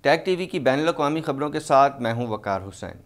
Tag T V کی بین الاقوامی خبروں کے ساتھ میں ہوں وقار حسین۔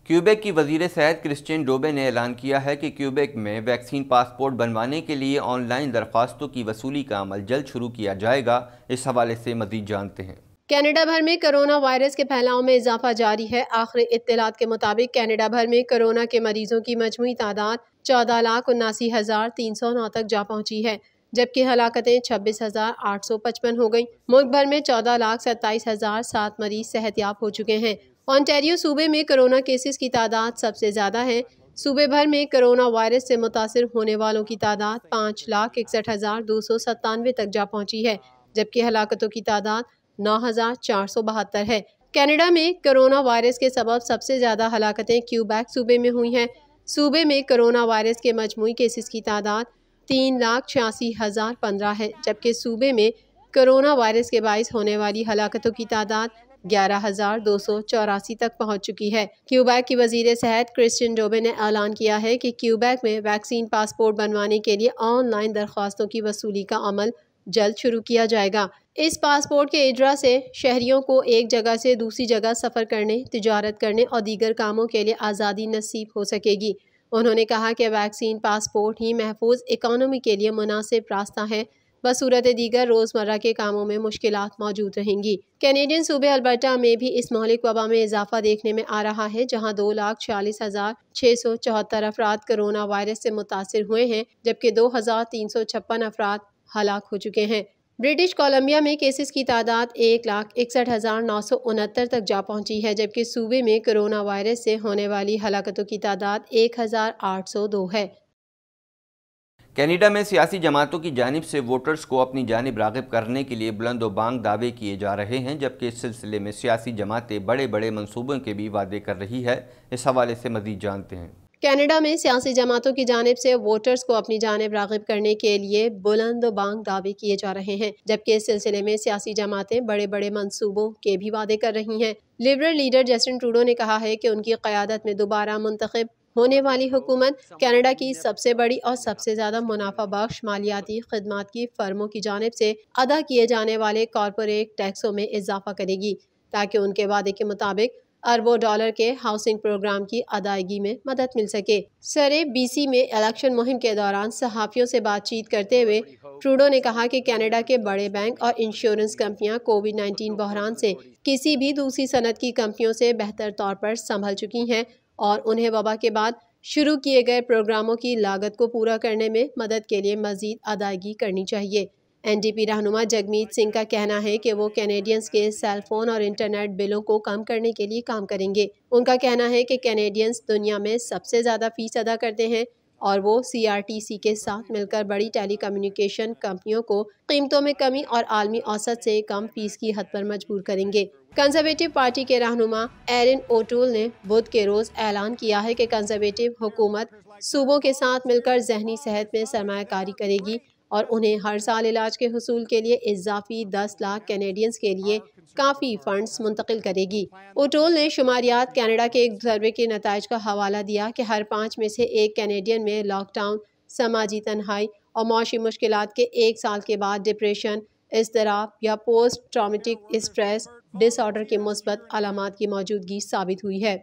کیوبیک کی وزیر صحت کرسٹین ڈوبے نے اعلان کیا ہے کہ کیوبیک میں ویکسین پاسپورٹ بنوانے کے لیے آن لائن درخواستوں کی وصولی کا عمل جلد شروع کیا جائے گا۔ اس حوالے سے مزید جانتے ہیں۔ کینیڈا بھر میں کرونا وائرس کے پھیلاؤ میں اضافہ جاری ہے۔ آخری اطلاعات کے مطابق کینیڈا بھر میں کرونا کے مریضوں کی مجموعی تعداد 14,79,309 تک جا پہنچی ہے، جبکہ ہلاکتیں 26,855 ہو گئیں۔ ملک بھر میں 14,27,007 مریض صحت یاب ہو چکے ہیں۔ اونٹاریو صوبے میں کرونا کیسز کی تعداد سب سے زیادہ ہے۔ صوبے بھر میں کرونا وائرس سے متاثر ہونے والوں کی تعداد 5,61,297 تک جا پہنچی ہے، جبکہ ہلاکتوں کی تعداد 9,472 ہے۔ کینیڈا میں کرونا وائرس کے سبب سب سے زیادہ ہلاکتیں کیوبیک صوبے میں ہوئی ہیں۔ صوبے میں کرونا وائرس کے مجموعی کیسز کی تعداد 3,86,015 ہے، جبکہ صوبے میں کرونا وائرس کے باعث ہونے والی ہلاکتوں کی تعداد 11,284 تک پہنچ چکی ہے۔ کیوبیک کی وزیر صحت کرسٹین ڈوبے نے اعلان کیا ہے کہ کیوبیک میں ویکسین پاسپورٹ بنوانے کے لیے آن لائن درخواستوں کی وصولی کا عمل جلد شروع کیا جائے گا۔ اس پاسپورٹ کے اجرا سے شہریوں کو ایک جگہ سے دوسری جگہ سفر کرنے، تجارت کرنے اور دیگر کاموں کے لیے آزادی نصیب ہو سکے گی۔ انہوں نے کہا کہ ویکسین پاسپورٹ ہی محفوظ اکانومی کے لیے مناسب راستہ ہے، بصورت دیگر روزمرہ کے کاموں میں مشکلات موجود رہیں گی۔ کینیڈین صوبے البرٹا میں بھی اس مہلک وبا میں اضافہ دیکھنے میں آ رہا ہے، جہاں 2,46,674 افراد کرونا وائرس سے متاثر ہوئے ہیں، جبکہ 2,356 افراد ہلاک ہو چکے ہیں۔ برٹش کولمبیا میں کیسز کی تعداد 1,61,969 تک جا پہنچی ہے، جبکہ صوبے میں کرونا وائرس سے ہونے والی ہلاکتوں کی تعداد 1,802 ہے۔ کینیڈا میں سیاسی جماعتوں کی جانب سے ووٹرز کو اپنی جانب راغب کرنے کے لیے بلند و بانگ دعوے کیے جا رہے ہیں، جبکہ اس سلسلے میں سیاسی جماعتیں بڑے بڑے منصوبوں کے بھی وعدے کر رہی ہے۔ اس حوالے سے مزید جانتے ہیں۔ کینیڈا میں سیاسی جماعتوں کی جانب سے ووٹرز کو اپنی جانب راغب کرنے کے لیے بلند و بانگ دعوے کیے جا رہے ہیں، جبکہ اس سلسلے میں سیاسی جماعتیں بڑے بڑے منصوبوں کے بھی وعدے کر رہی ہیں۔ لبرل لیڈر جسٹن ٹروڈو نے کہا ہے کہ ان کی قیادت میں دوبارہ منتخب ہونے والی حکومت کینیڈا کی سب سے بڑی اور سب سے زیادہ منافع بخش مالیاتی خدمات کی فرموں کی جانب سے ادا کیے جانے والے کارپوریٹ ٹیکسوں میں اضافہ کرے گی، تاکہ ان کے وعدے کے مطابق اربوں ڈالر کے ہاؤسنگ پروگرام کی ادائیگی میں مدد مل سکے۔ سرے بی سی میں الیکشن مہم کے دوران صحافیوں سے بات چیت کرتے ہوئے ٹروڈو نے کہا کہ کینیڈا کے بڑے بینک اور انشورنس کمپنیاں کووڈ-19 بحران سے کسی بھی دوسری صنعت کی کمپنیوں سے بہتر طور پر سنبھل چکی ہیں اور انہیں وبا کے بعد شروع کیے گئے پروگراموں کی لاگت کو پورا کرنے میں مدد کے لیے مزید ادائیگی کرنی چاہیے۔ این ڈی پی رہنما جگمیت سنگھ کا کہنا ہے کہ وہ کینیڈینز کے سیل فون اور انٹرنیٹ بلوں کو کم کرنے کے لیے کام کریں گے۔ ان کا کہنا ہے کہ کینیڈینز دنیا میں سب سے زیادہ فیس ادا کرتے ہیں اور وہ سی آر ٹی سی کے ساتھ مل کر بڑی ٹیلی کمیونیکیشن کمپنیوں کو قیمتوں میں کمی اور عالمی اوسط سے کم فیس کی حد پر مجبور کریں گے۔ کنزرویٹو پارٹی کے رہنما ایرن اوٹول نے بدھ کے روز اعلان کیا ہے کہ کنزرویٹو حکومت صوبوں کے ساتھ مل کر ذہنی صحت میں سرمایہ کاری کرے گی اور انہیں ہر سال علاج کے حصول کے لیے اضافی 10 لاکھ کینیڈینز کے لیے کافی فنڈز منتقل کرے گی۔ اوٹول نے شماریات کینیڈا کے ایک سروے کے نتائج کا حوالہ دیا کہ ہر 5 میں سے ایک کینیڈین میں لاک ڈاؤن، سماجی تنہائی اور معاشی مشکلات کے 1 سال کے بعد ڈپریشن، اضطراب یا post traumatic stress dis order کے مثبت علامات کی موجودگی ثابت ہوئی ہے۔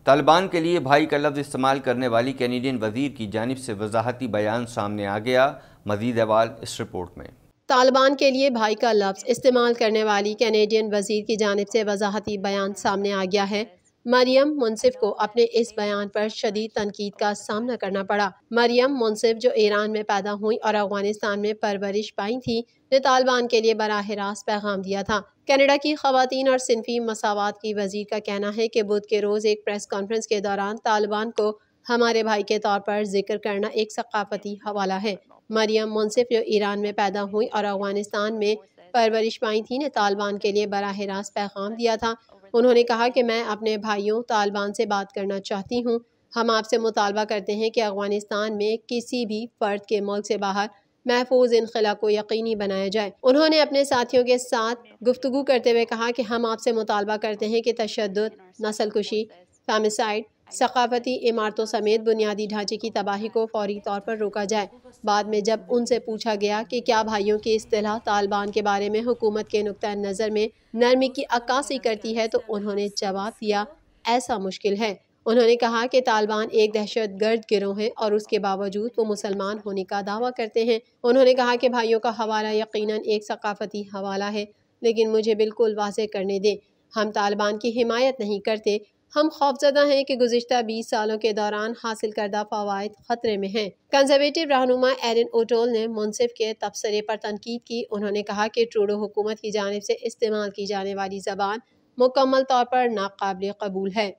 طالبان کے لیے بھائی کا لفظ استعمال کرنے والی کینیڈین وزیر کی جانب سے وضاحتی بیان سامنے آ گیا۔ مزید احوال اس رپورٹ میں۔ طالبان کے لیے بھائی کا لفظ استعمال کرنے والی کینیڈین وزیر کی جانب سے وضاحتی بیان سامنے آ گیا ہے۔ مریم منصف کو اپنے اس بیان پر شدید تنقید کا سامنا کرنا پڑا۔ مریم منصف جو ایران میں پیدا ہوئی اور افغانستان میں پرورش پائی تھی، نے طالبان کے لیے براہ راست پیغام دیا تھا۔ کینیڈا کی خواتین اور صنفی مساوات کی وزیر کا کہنا ہے کہ بدھ کے روز ایک پریس کانفرنس کے دوران طالبان کو ہمارے بھائی کے طور پر ذکر کرنا ایک ثقافتی حوالہ ہے۔ مریم منصف جو ایران میں پیدا ہوئی اور افغانستان میں پرورش پائی تھی، نے طالبان کے لیے براہ راست پیغام دیا تھا۔ انہوں نے کہا کہ میں اپنے بھائیوں طالبان سے بات کرنا چاہتی ہوں۔ ہم آپ سے مطالبہ کرتے ہیں کہ افغانستان میں کسی بھی فرد کے ملک سے باہر محفوظ انخلا کو یقینی بنایا جائے۔ انہوں نے اپنے ساتھیوں کے ساتھ گفتگو کرتے ہوئے کہا کہ ہم آپ سے مطالبہ کرتے ہیں کہ تشدد، نسل کشی، فیمسائیڈ، ثقافتی عمارتوں سمیت بنیادی ڈھانچے کی تباہی کو فوری طور پر روکا جائے۔ بعد میں جب ان سے پوچھا گیا کہ کیا بھائیوں کی اصطلاح طالبان کے بارے میں حکومت کے نقطہ نظر میں نرمی کی عکاسی کرتی ہے تو انہوں نے جواب دیا، ایسا مشکل ہے۔ انہوں نے کہا کہ طالبان ایک دہشت گرد گروہ ہے اور اس کے باوجود وہ مسلمان ہونے کا دعویٰ کرتے ہیں۔ انہوں نے کہا کہ بھائیوں کا حوالہ یقیناً ایک ثقافتی حوالہ ہے، لیکن مجھے بالکل واضح کرنے دیں، ہم طالبان کی حمایت نہیں کرتے۔ ہم خوفزدہ ہیں کہ گزشتہ 20 سالوں کے دوران حاصل کردہ فوائد خطرے میں ہیں۔ کنزرویٹو رہنما ایرن اوٹول نے منصف کے تبصرے پر تنقید کی۔ انہوں نے کہا کہ ٹروڈو حکومت کی جانب سے استعمال کی جانے والی زبان مکمل طور پر ناقابل قبول ہے۔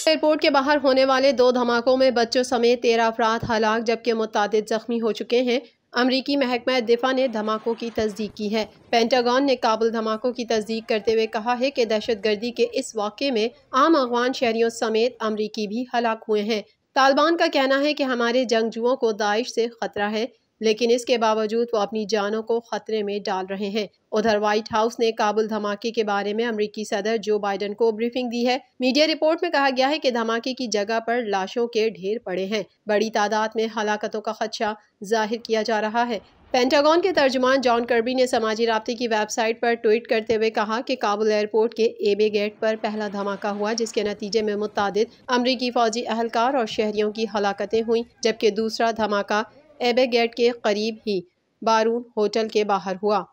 ایئرپورٹ کے باہر ہونے والے 2 دھماکوں میں بچوں سمیت 13 افراد ہلاک جبکہ متعدد زخمی ہو چکے ہیں۔ امریکی محکمہ دفاع نے دھماکوں کی تصدیق کی ہے۔ پینٹاگون نے کابل دھماکوں کی تصدیق کرتے ہوئے کہا ہے کہ دہشت گردی کے اس واقعے میں عام افغان شہریوں سمیت امریکی بھی ہلاک ہوئے ہیں۔ طالبان کا کہنا ہے کہ ہمارے جنگجوؤں کو داعش سے خطرہ ہے، لیکن اس کے باوجود وہ اپنی جانوں کو خطرے میں ڈال رہے ہیں۔ ادھر وائٹ ہاؤس نے کابل دھماکے کے بارے میں امریکی صدر جو بائیڈن کو بریفنگ دی ہے۔ میڈیا رپورٹ میں کہا گیا ہے کہ دھماکے کی جگہ پر لاشوں کے ڈھیر پڑے ہیں، بڑی تعداد میں ہلاکتوں کا خدشہ ظاہر کیا جا رہا ہے۔ پینٹاگون کے ترجمان جان کربی نے سماجی رابطے کی ویب سائٹ پر ٹویٹ کرتے ہوئے کہا کہ کابل ایئرپورٹ کے ایبے گیٹ پر پہلا دھماکہ ہوا جس کے نتیجے میں متعدد امریکی فوجی اہلکار اور شہریوں کی ہلاکتیں ہوئیں، جبکہ دوسرا دھماکہ ایبے گیٹ کے قریب ہی بارون ہوٹل کے باہر ہوا۔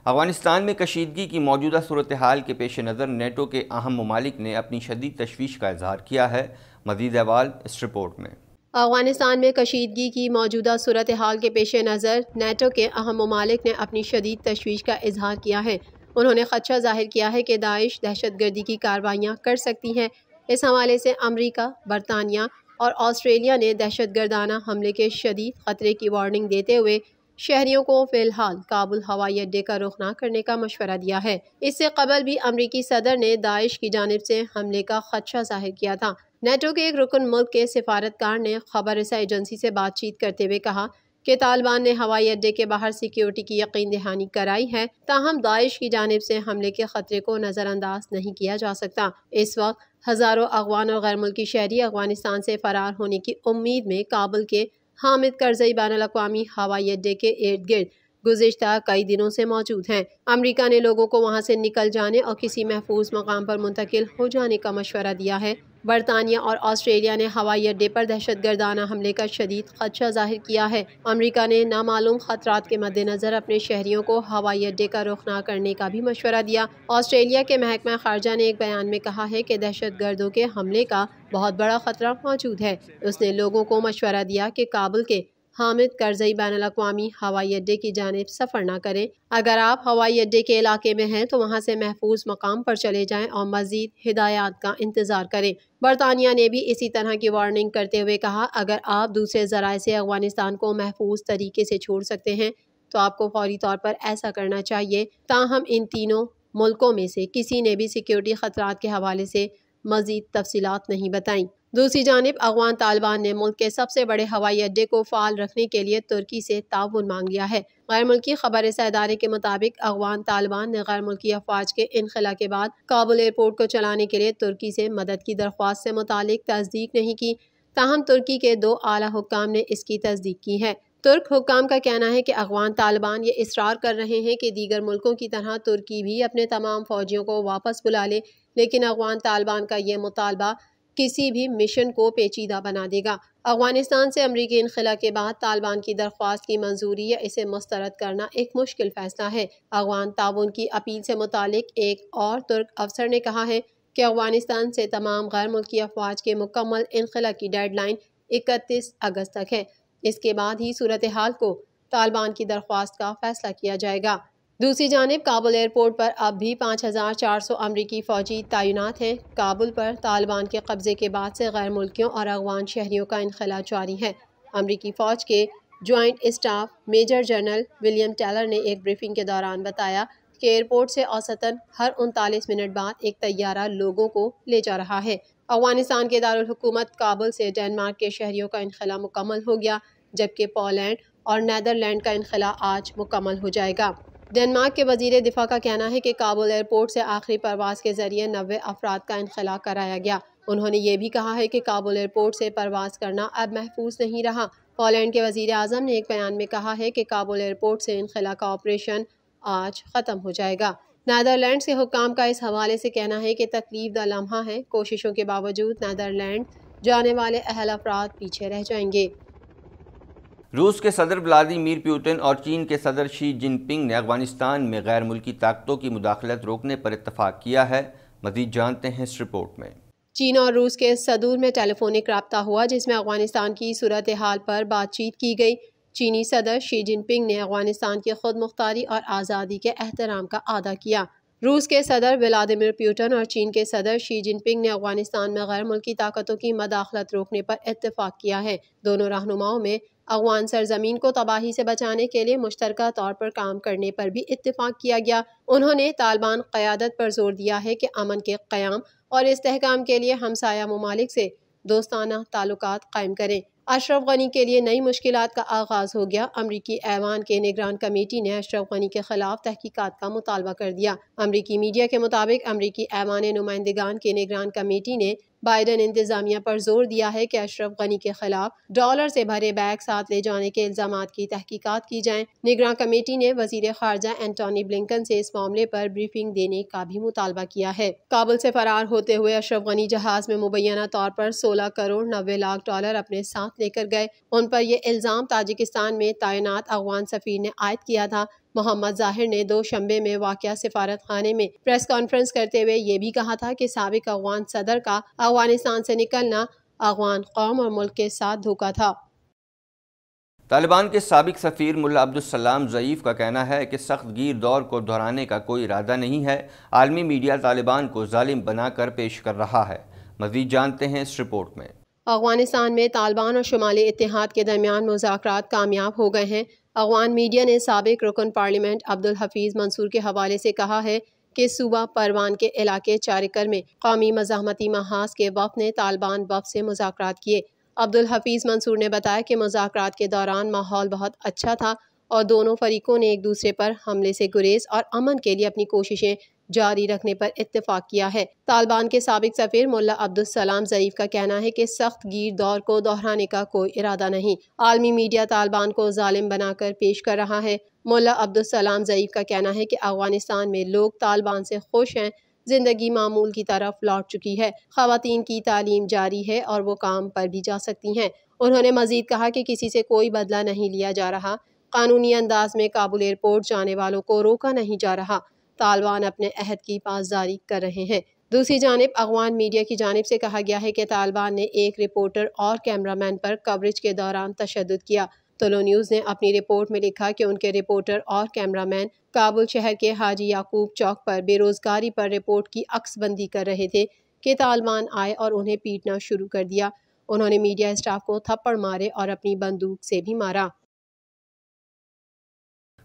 افغانستان میں کشیدگی کی موجودہ صورتحال کے پیش نظر نیٹو کے اہم ممالک نے اپنی شدید تشویش کا اظہار کیا ہے۔ مزید احوال اس رپورٹ میں۔ افغانستان میں کشیدگی کی موجودہ صورتحال کے پیش نظر نیٹو کے اہم ممالک نے اپنی شدید تشویش کا اظہار کیا ہے۔ انہوں نے خدشہ ظاہر کیا ہے کہ داعش دہشت گردی کی کارروائیاں کر سکتی ہے۔ اس حوالے سے امریکہ، برطانیہ اور آسٹریلیا نے دہشت گردانہ حملے کے شدید خطرے کی وارننگ دیتے ہوئے شہریوں کو فی الحال کابل ہوائی اڈے کا رخ نہ کرنے کا مشورہ دیا ہے۔ اس سے قبل بھی امریکی صدر نے داعش کی جانب سے حملے کا خدشہ ظاہر کیا تھا۔ نیٹو کے ایک رکن ملک کے سفارتکار نے خبر رساں ایجنسی سے بات چیت کرتے ہوئے کہا کہ طالبان نے ہوائی اڈے کے باہر سیکیورٹی کی یقین دہانی کرائی ہے، تاہم داعش کی جانب سے حملے کے خطرے کو نظر انداز نہیں کیا جا سکتا۔ اس وقت ہزاروں افغان اور غیر ملکی شہری افغانستان سے فرار ہونے کی امید میں کابل کے حامد کرزئی بین الاقوامی ہوائی اڈے کے ارد گرد گزشتہ کئی دنوں سے موجود ہیں۔ امریکہ نے لوگوں کو وہاں سے نکل جانے اور کسی محفوظ مقام پر منتقل ہو جانے کا مشورہ دیا ہے۔ برطانیہ اور آسٹریلیا نے ہوائی اڈے پر دہشت گردانہ حملے کا شدید خدشہ ظاہر کیا ہے۔ امریکہ نے نامعلوم خطرات کے مد نظر اپنے شہریوں کو ہوائی اڈے کا رخ نہ کرنے کا بھی مشورہ دیا۔ آسٹریلیا کے محکمہ خارجہ نے ایک بیان میں کہا ہے کہ دہشت گردوں کے حملے کا بہت بڑا خطرہ موجود ہے۔ اس نے لوگوں کو مشورہ دیا کہ کابل کے حامد کرزئی بین الاقوامی ہوائی اڈے کی جانب سفر نہ کریں۔ اگر آپ ہوائی اڈے کے علاقے میں ہیں تو وہاں سے محفوظ مقام پر چلے جائیں اور مزید ہدایات کا انتظار کریں۔ برطانیہ نے بھی اسی طرح کی وارننگ کرتے ہوئے کہا اگر آپ دوسرے ذرائع سے افغانستان کو محفوظ طریقے سے چھوڑ سکتے ہیں تو آپ کو فوری طور پر ایسا کرنا چاہیے۔ تاہم ان تینوں ملکوں میں سے کسی نے بھی سیکیورٹی خطرات کے حوالے سے مزید تفصیلات نہیں بتائیں۔ دوسری جانب افغان طالبان نے ملک کے سب سے بڑے ہوائی اڈے کو فعال رکھنے کے لیے ترکی سے تعاون مانگ لیا ہے۔ غیر ملکی خبر رساں ادارے کے مطابق افغان طالبان نے غیر ملکی افواج کے انخلا کے بعد کابل ایئرپورٹ کو چلانے کے لیے ترکی سے مدد کی درخواست سے متعلق تصدیق نہیں کی، تاہم ترکی کے 2 اعلیٰ حکام نے اس کی تصدیق کی ہے۔ ترک حکام کا کہنا ہے کہ افغان طالبان یہ اصرار کر رہے ہیں کہ دیگر ملکوں کی طرح ترکی بھی اپنے تمام فوجیوں کو واپس بلا لے، لیکن افغان طالبان کا یہ مطالبہ کسی بھی مشن کو پیچیدہ بنا دے گا۔ افغانستان سے امریکی انخلا کے بعد طالبان کی درخواست کی منظوری یا اسے مسترد کرنا ایک مشکل فیصلہ ہے۔ افغان تعاون کی اپیل سے متعلق ایک اور ترک افسر نے کہا ہے کہ افغانستان سے تمام غیر ملکی افواج کے مکمل انخلا کی ڈیڈ لائن 31 اگست تک ہے۔ اس کے بعد ہی صورتحال کو طالبان کی درخواست کا فیصلہ کیا جائے گا۔ دوسری جانب کابل ایئرپورٹ پر اب بھی 5400 امریکی فوجی تعینات ہیں۔ کابل پر طالبان کے قبضے کے بعد سے غیر ملکیوں اور افغان شہریوں کا انخلا جاری ہے۔ امریکی فوج کے joint staff major general William Taylor نے ایک بریفنگ کے دوران بتایا کہ ایئرپورٹ سے اوسطاً ہر 39 منٹ بعد ایک طیارہ لوگوں کو لے جا رہا ہے۔ افغانستان کے دارالحکومت کابل سے ڈنمارک کے شہریوں کا انخلا مکمل ہو گیا، جبکہ پولینڈ اور نیدرلینڈ کا انخلا آج مکمل ہو جائے گا۔ ڈنمارک کے وزیر دفاع کا کہنا ہے کہ کابل ایئرپورٹ سے آخری پرواز کے ذریعے 90 افراد کا انخلاء کرایا گیا۔ انہوں نے یہ بھی کہا ہے کہ کابل ایئرپورٹ سے پرواز کرنا اب محفوظ نہیں رہا۔ پولینڈ کے وزیر اعظم نے ایک بیان میں کہا ہے کہ کابل ایئرپورٹ سے انخلاء کا آپریشن آج ختم ہو جائے گا۔ نیدرلینڈز کے حکام کا اس حوالے سے کہنا ہے کہ تکلیف دہ لمحہ ہے، کوششوں کے باوجود نیدرلینڈ جانے والے اہل افراد پیچھے رہ جائیں گے۔ روس کے صدر ولادیمیر پوٹن اور چین کے صدر شی جن پنگ نے افغانستان میں غیر ملکی طاقتوں کی مداخلت روکنے پر اتفاق کیا ہے۔ مزید جانتے ہیں اس رپورٹ میں۔ چین اور روس کے صدور میں ٹیلی فونک رابطہ ہوا جس میں افغانستان کی صورتحال پر بات چیت کی گئی۔ چینی صدر شی جن پنگ نے افغانستان کی خود مختاری اور آزادی کے احترام کا اعادہ کیا۔ روس کے صدر ولادیمیر پوٹن اور چین کے صدر شی جن پنگ نے افغانستان میں غیر ملکی طاقتوں کی مداخلت روکنے پر اتفاق کیا ہے۔ دونوں رہنماؤں میں افغان سرزمین کو تباہی سے بچانے کے لیے مشترکہ طور پر کام کرنے پر بھی اتفاق کیا گیا۔ انہوں نے طالبان قیادت پر زور دیا ہے کہ امن کے قیام اور استحکام کے لیے ہمسایہ ممالک سے دوستانہ تعلقات قائم کریں۔ اشرف غنی کے لیے نئی مشکلات کا آغاز ہو گیا۔ امریکی ایوان کے نگران کمیٹی نے اشرف غنی کے خلاف تحقیقات کا مطالبہ کر دیا۔ امریکی میڈیا کے مطابق امریکی ایوان نمائندگان کے نگران کمیٹی نے بائیڈن انتظامیہ پر زور دیا ہے کہ اشرف غنی کے خلاف ڈالر سے بھرے بیگ ساتھ لے جانے کے الزامات کی تحقیقات کی جائیں۔ نگراں کمیٹی نے وزیر خارجہ اینٹونی بلنکن سے اس معاملے پر بریفنگ دینے کا بھی مطالبہ کیا ہے۔ کابل سے فرار ہوتے ہوئے اشرف غنی جہاز میں مبینہ طور پر 16 کروڑ 90 لاکھ ڈالر اپنے ساتھ لے کر گئے۔ ان پر یہ الزام تاجکستان میں تعینات افغان سفیر نے عائد کیا تھا۔ محمد ظاہر نے دوشنبے میں واقعہ سفارت خانے میں پریس کانفرنس کرتے ہوئے یہ بھی کہا تھا کہ سابق افغان صدر کا افغانستان سے نکلنا افغان قوم اور ملک کے ساتھ دھوکہ تھا۔ طالبان کے سابق سفیر ملا عبدالسلام ضعیف کا کہنا ہے کہ سخت گیر دور کو دہرانے کا کوئی ارادہ نہیں ہے۔ عالمی میڈیا طالبان کو ظالم بنا کر پیش کر رہا ہے۔ مزید جانتے ہیں اس رپورٹ میں۔ افغانستان میں طالبان اور شمالی اتحاد کے درمیان مذاکرات کامیاب ہو گئے ہیں۔ افغان میڈیا نے سابق رکن پارلیمنٹ عبدالحفیظ منصور کے حوالے سے کہا ہے کہ صوبہ پروان کے علاقے چارکر میں قومی مزاحمتی محاذ کے وفد نے طالبان وفد سے مذاکرات کیے۔ عبدالحفیظ منصور نے بتایا کہ مذاکرات کے دوران ماحول بہت اچھا تھا اور دونوں فریقوں نے ایک دوسرے پر حملے سے گریز اور امن کے لیے اپنی کوششیں جاری رکھنے پر اتفاق کیا ہے۔ طالبان کے سابق سفیر ملا عبدالسلام ضعیف کا کہنا ہے کہ سخت گیر دور کو دہرانے کا کوئی ارادہ نہیں۔ عالمی میڈیا طالبان کو ظالم بنا کر پیش کر رہا ہے۔ ملا عبدالسلام ضعیف کا کہنا ہے کہ افغانستان میں لوگ طالبان سے خوش ہیں، زندگی معمول کی طرف لوٹ چکی ہے، خواتین کی تعلیم جاری ہے اور وہ کام پر بھی جا سکتی ہیں۔ انہوں نے مزید کہا کہ کسی سے کوئی بدلہ نہیں لیا جا رہا، قانونی انداز میں کابل ایئرپورٹ جانے والوں کو روکا نہیں جا رہا، طالبان اپنے عہد کی پاسداری کر رہے ہیں۔ دوسری جانب افغان میڈیا کی جانب سے کہا گیا ہے کہ طالبان نے ایک رپورٹر اور کیمرہ مین پر کوریج کے دوران تشدد کیا۔ طلوع نیوز نے اپنی رپورٹ میں لکھا کہ ان کے رپورٹر اور کیمرہ مین کابل شہر کے حاجی یعقوب چوک پر بے روزگاری پر رپورٹ کی عکس بندی کر رہے تھے کہ طالبان آئے اور انہیں پیٹنا شروع کر دیا۔ انہوں نے میڈیا اسٹاف کو تھپڑ مارے اور اپنی بندوق سے بھی مارا۔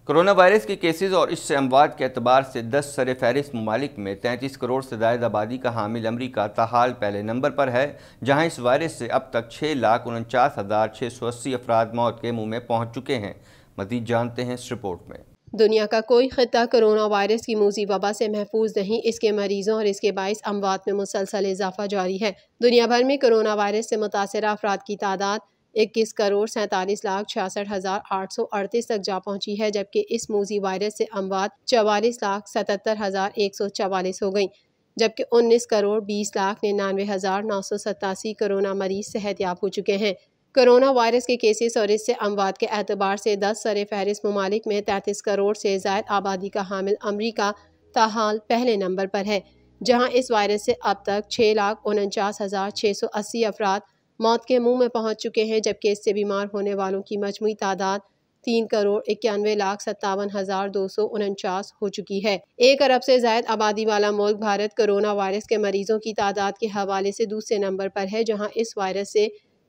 کرونا وائرس کے کیسز اور اس سے اموات کے اعتبار سے 10 سر فہرست ممالک میں 33 کروڑ سے زائد آبادی کا حامل امریکہ تاحال پہلے نمبر پر ہے، جہاں اس وائرس سے اب تک 6,49,680 افراد موت کے منہ میں پہنچ چکے ہیں۔ مزید جانتے ہیں اس رپورٹ میں۔ دنیا کا کوئی خطہ کرونا وائرس کی موذی وبا سے محفوظ نہیں، اس کے مریضوں اور اس کے باعث اموات میں مسلسل اضافہ جاری ہے۔ دنیا بھر میں کرونا وائرس سے متاثرہ افراد کی تعداد 21 کروڑ 47 لاکھ 66 ہزار 838 تک جا پہنچی ہے، جبکہ اس موذی وائرس سے اموات 44 لاکھ 77 ہزار 144 ہو گئیں، جبکہ 19 کروڑ 20 لاکھ 99 ہزار 987 کرونا مریض صحت یاب ہو چکے ہیں۔ کرونا وائرس کے کیسز اور اس سے اموات کے اعتبار سے 10 سر فہرست ممالک میں 33 کروڑ سے زائد آبادی کا حامل امریکہ تاحال پہلے نمبر پر ہے، جہاں اس وائرس سے اب تک 6,49,680 افراد موت کے منہ میں پہنچ چکے ہیں، جبکہ اس سے بیمار ہونے والوں کی مجموعی تعداد 3 کروڑ 91 لاکھ 57 ہزار 249 ہو چکی ہے۔ 1 ارب سے زائد آبادی والا ملک بھارت کرونا وائرس کے مریضوں کی تعداد کے حوالے سے دوسرے نمبر پر ہے، جہاں اس وائرس سے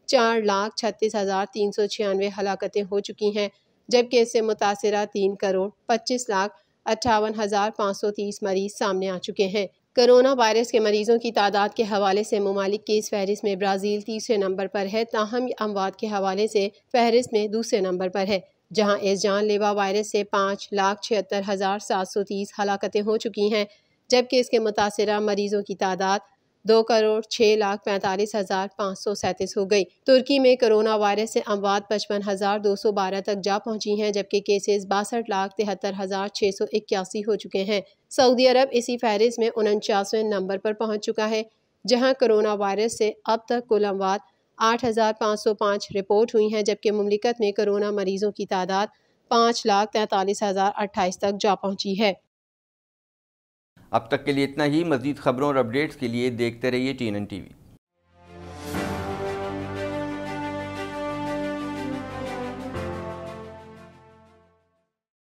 4,36,396 ہلاکتیں ہو چکی ہیں، جبکہ اس سے متاثرہ 3 کروڑ 25 لاکھ 58 ہزار 530 مریض سامنے آ چکے ہیں۔ کرونا وائرس کے مریضوں کی تعداد کے حوالے سے ممالک کی اس فہرست میں برازیل تیسرے نمبر پر ہے، تاہم یہ اموات کے حوالے سے فہرست میں دوسرے نمبر پر ہے۔ جہاں اس جان لیوا وائرس سے 5,76,730 ہلاکتیں ہو چکی ہیں، جبکہ اس کے متاثرہ مریضوں کی تعداد 2,06,45,537 ہو گئی۔ ترکی میں کرونا وائرس سے اموات 55,212 تک جا پہنچی ہیں، جبکہ کیسز 62,73,681 ہو چکے ہیں۔ سعودی عرب اسی فہرست میں 49ویں نمبر پر پہنچ چکا ہے، جہاں کرونا وائرس سے اب تک کل اموات 8,505 رپورٹ ہوئی ہیں، جبکہ مملکت میں کرونا مریضوں کی تعداد 5,43,028 تک جا پہنچی ہے۔ اب تک کے لیے اتنا ہی۔ مزید خبروں اور اپڈیٹس کے لیے دیکھتے رہیے TNN TV۔